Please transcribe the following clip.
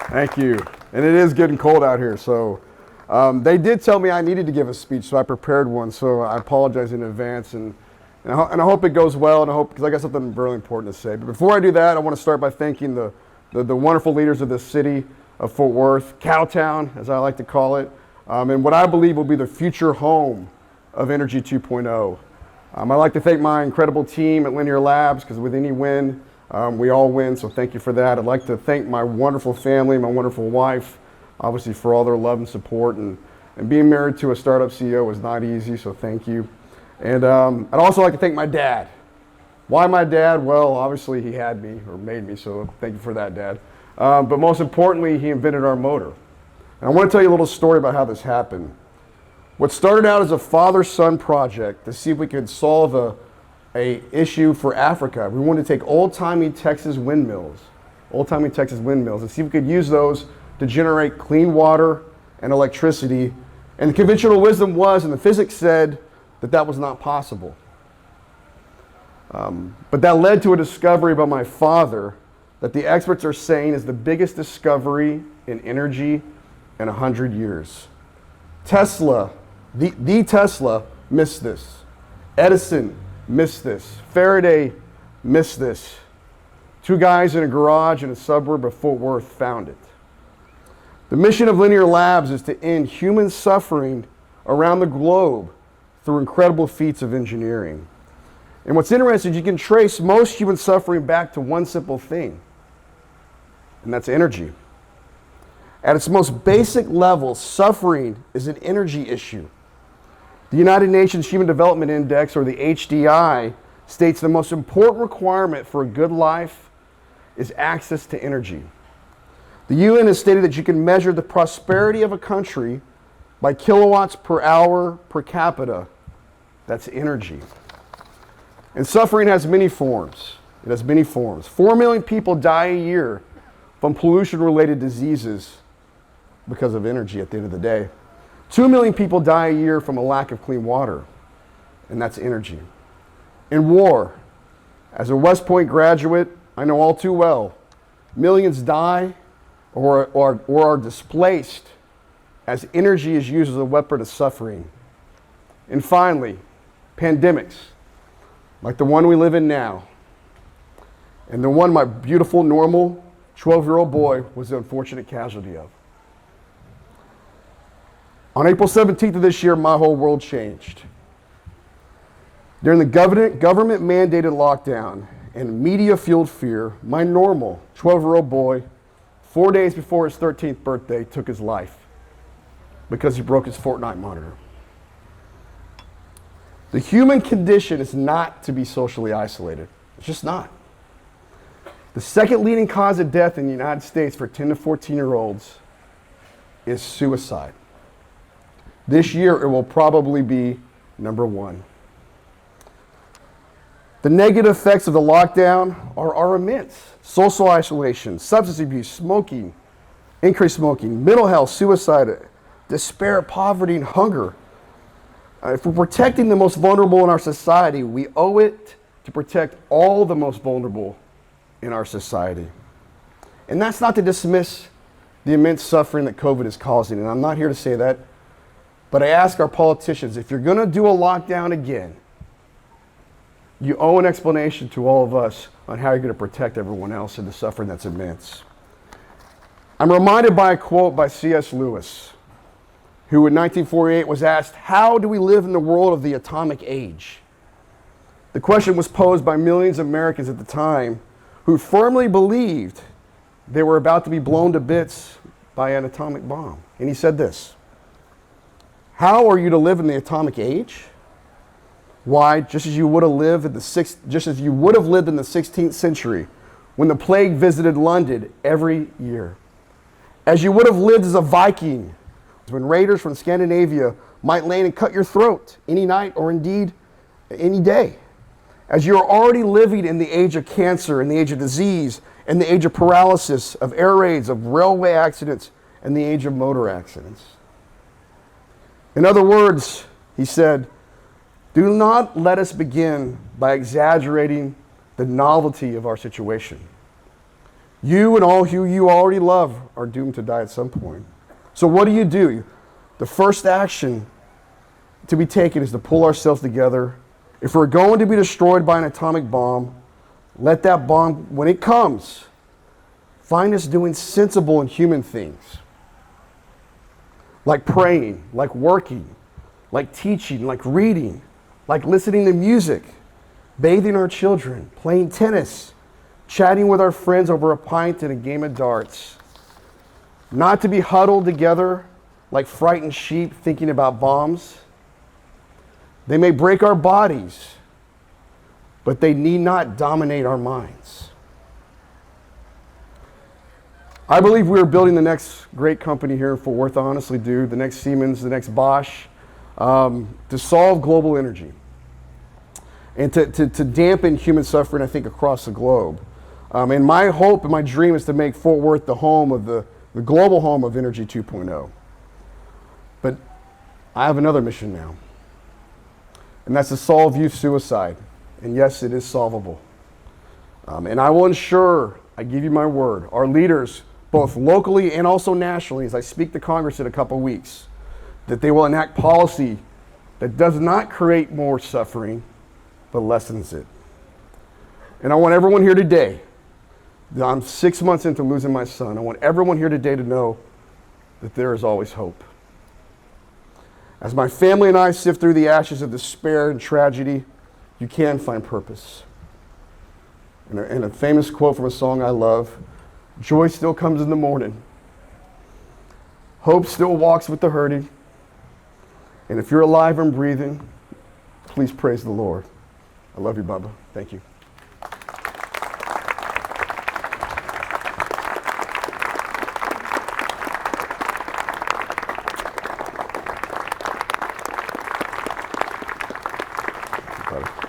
Thank you. And it is getting cold out here, so they did tell me I needed to give a speech, so I prepared one. So I apologize in advance, and I hope it goes well, and I hope, because I got something really important to say. But before I do that, I want to start by thanking the wonderful leaders of this city of Fort Worth, Cowtown, as I like to call it, and what I believe will be the future home of Energy 2.0. I'd like to thank my incredible team at Linear Labs, because with any win, we all win, so thank you for that. I'd like to thank my wonderful family, my wonderful wife, obviously for all their love and support, and being married to a startup CEO is not easy, so thank you. And I'd also like to thank my dad. Why my dad? Well, obviously he had me, or made me, so thank you for that, Dad. But most importantly, he invented our motor. And I want to tell you a little story about how this happened. What started out as a father-son project to see if we could solve a issue for Africa. We wanted to take old-timey Texas windmills, and see if we could use those to generate clean water and electricity. And the conventional wisdom was, and the physics said, that was not possible. But that led to a discovery by my father that the experts are saying is the biggest discovery in energy in 100 years. Tesla, the Tesla missed this. Edison missed this. Faraday missed this. Two guys in a garage in a suburb of Fort Worth found it. The mission of Linear Labs is to end human suffering around the globe through incredible feats of engineering. And what's interesting is you can trace most human suffering back to one simple thing, and that's energy. At its most basic level, suffering is an energy issue. The United Nations Human Development Index, or the HDI, states the most important requirement for a good life is access to energy. The UN has stated that you can measure the prosperity of a country by kilowatts per hour per capita. That's energy. And suffering has many forms. It has many forms. 4 million people die a year from pollution-related diseases because of energy at the end of the day. 2 million people die a year from a lack of clean water, and that's energy. In war, as a West Point graduate, I know all too well, millions die or are displaced as energy is used as a weapon of suffering. And finally, pandemics, like the one we live in now, and the one my beautiful, normal 12-year-old boy was the unfortunate casualty of. On April 17th of this year, my whole world changed. During the government-mandated lockdown and media-fueled fear, my normal 12-year-old boy, 4 days before his 13th birthday, took his life because he broke his Fortnite monitor. The human condition is not to be socially isolated. It's just not. The second leading cause of death in the United States for 10 to 14-year-olds is suicide. This year, it will probably be number one. The negative effects of the lockdown are immense. Social isolation, substance abuse, smoking, increased smoking, mental health, suicide, despair, poverty, and hunger. If we're protecting the most vulnerable in our society, we owe it to protect all the most vulnerable in our society. And that's not to dismiss the immense suffering that COVID is causing, and I'm not here to say that. But I ask our politicians, if you're going to do a lockdown again, you owe an explanation to all of us on how you're going to protect everyone else in the suffering that's immense. I'm reminded by a quote by C.S. Lewis, who in 1948 was asked, how do we live in the world of the atomic age? The question was posed by millions of Americans at the time who firmly believed they were about to be blown to bits by an atomic bomb. And he said this, how are you to live in the atomic age? Why, just as you would have lived in the 16th century when the plague visited London every year. As you would have lived as a Viking when raiders from Scandinavia might land and cut your throat any night or indeed any day. As you are already living in the age of cancer, in the age of disease, in the age of paralysis, of air raids, of railway accidents, and the age of motor accidents. In other words, he said, do not let us begin by exaggerating the novelty of our situation. You and all who you already love are doomed to die at some point. So what do? The first action to be taken is to pull ourselves together. If we're going to be destroyed by an atomic bomb, let that bomb, when it comes, find us doing sensible and human things. Like praying, like working, like teaching, like reading, like listening to music, bathing our children, playing tennis, chatting with our friends over a pint and a game of darts. Not to be huddled together like frightened sheep thinking about bombs. They may break our bodies, but they need not dominate our minds. I believe we are building the next great company here in Fort Worth, I honestly do, the next Siemens, the next Bosch, to solve global energy and to dampen human suffering, I think, across the globe. And my hope and my dream is to make Fort Worth the home of the global home of Energy 2.0. But I have another mission now, and that's to solve youth suicide. And yes, it is solvable. And I will ensure, I give you my word, our leaders, both locally and also nationally, as I speak to Congress in a couple weeks, that they will enact policy that does not create more suffering, but lessens it. And I want everyone here today, I'm 6 months into losing my son, I want everyone here today to know that there is always hope. As my family and I sift through the ashes of despair and tragedy, you can find purpose. And a famous quote from a song I love, joy still comes in the morning. Hope still walks with the hurting. And if you're alive and breathing, please praise the Lord. I love you, Bubba. Thank you. Thank you, buddy.